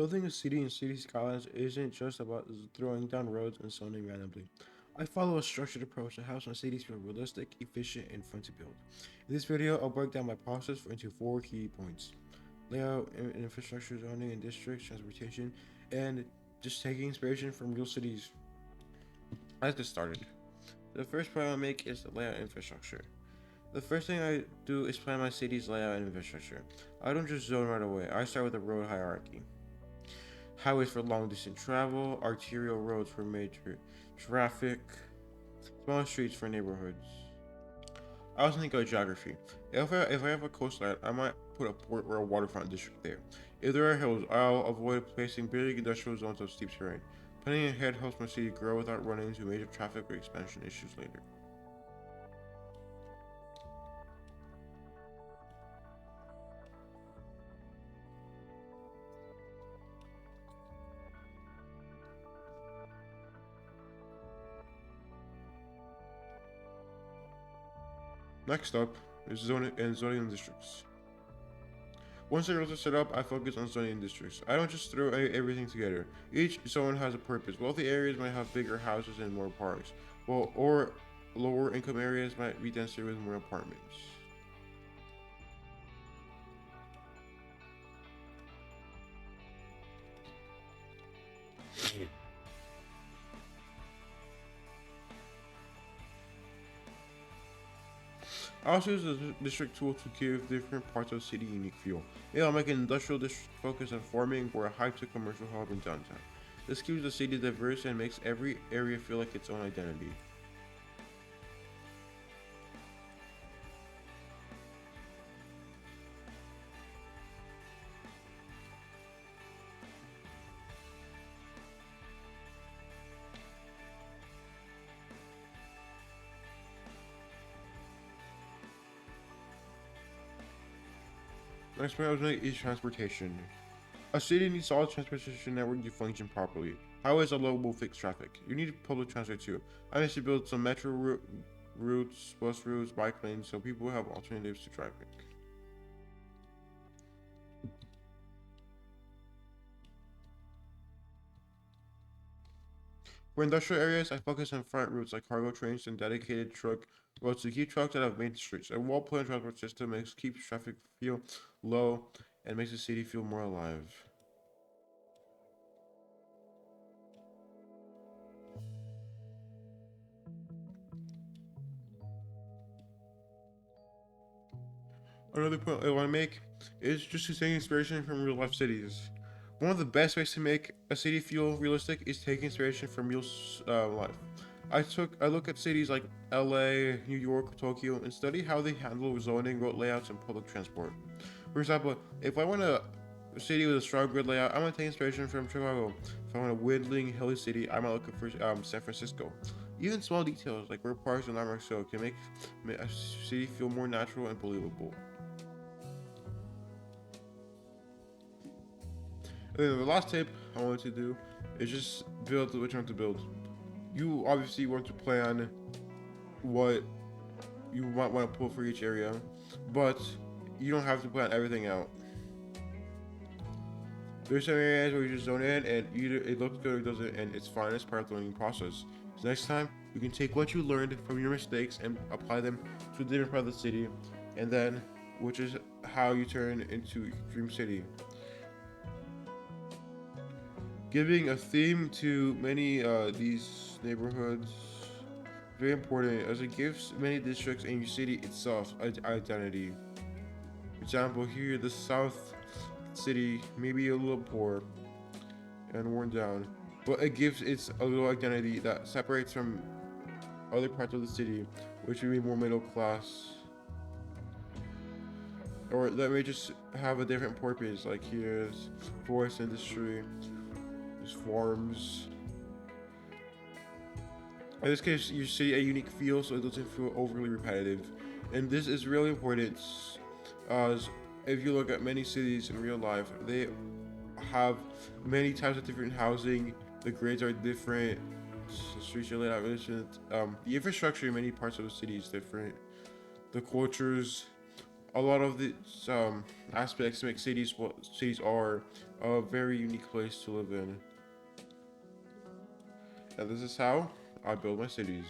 Building a city in City Skylines isn't just about throwing down roads and zoning randomly. I follow a structured approach that helps my cities feel realistic, efficient, and fun to build. In this video, I'll break down my process into four key points: layout, infrastructure, zoning, and districts, transportation, and just taking inspiration from real cities. Let's get started. The first point I'll make is the layout infrastructure. The first thing I do is plan my city's layout and infrastructure. I don't just zone right away, I start with a road hierarchy. Highways for long distance travel, arterial roads for major traffic, small streets for neighborhoods. I also think of geography. If I have a coastline, I might put a port or a waterfront district there. If there are hills, I'll avoid placing big industrial zones of steep terrain. Planning ahead helps my city grow without running into major traffic or expansion issues later. Next up is zoning districts. Once the roads are set up, I focus on zoning districts. I don't just throw everything together. Each zone has a purpose. Wealthy areas might have bigger houses and more parks, or lower income areas might be denser with more apartments. I also use the district tool to give different parts of the city a unique feel. Maybe I'll make an industrial district focus on farming or a high-tech commercial hub in downtown. This keeps the city diverse and makes every area feel like its own identity. Next point I was making is transportation. A city needs solid transportation network to function properly. Highways alone will fix traffic. You need public transport too. I need to build some routes, bus routes, bike lanes, so people have alternatives to driving. For industrial areas, I focus on front routes like cargo trains and dedicated truck roads to keep trucks out of main streets. A well-planned transport system keeps traffic feel low and makes the city feel more alive. Another point I want to make is just to take inspiration from real life cities. One of the best ways to make a city feel realistic is taking inspiration from real life. I look at cities like LA, New York, Tokyo, and study how they handle zoning, road layouts, and public transport. For example, if I want a city with a strong grid layout, I'm gonna take inspiration from Chicago. If I want a winding, hilly city, I might look for San Francisco. Even small details like where parks and landmarks go can make a city feel more natural and believable. And then the last tip I wanted to do is just build what you want to build. You obviously want to plan what you might want to pull for each area, but you don't have to plan everything out. There's some areas where you just zone in and either it looks good or it doesn't, and it's fine as part of the learning process. So next time, you can take what you learned from your mistakes and apply them to a different part of the city, and then, which is how you turn into Dream City. Giving a theme to many these neighborhoods very important as it gives many districts and your city itself identity. For example, here the South City may be a little poor and worn down, but it gives its a little identity that separates from other parts of the city, which would be more middle class, or that may just have a different purpose. Like here's forest industry, there's farms. In this case, you see a unique feel so it doesn't feel overly repetitive. And this is really important as if you look at many cities in real life, they have many types of different housing, the grades are different, the streets are laid out different, the infrastructure in many parts of the city is different, the cultures A lot of these aspects make cities what cities are a very unique place to live in. And this is how I build my cities.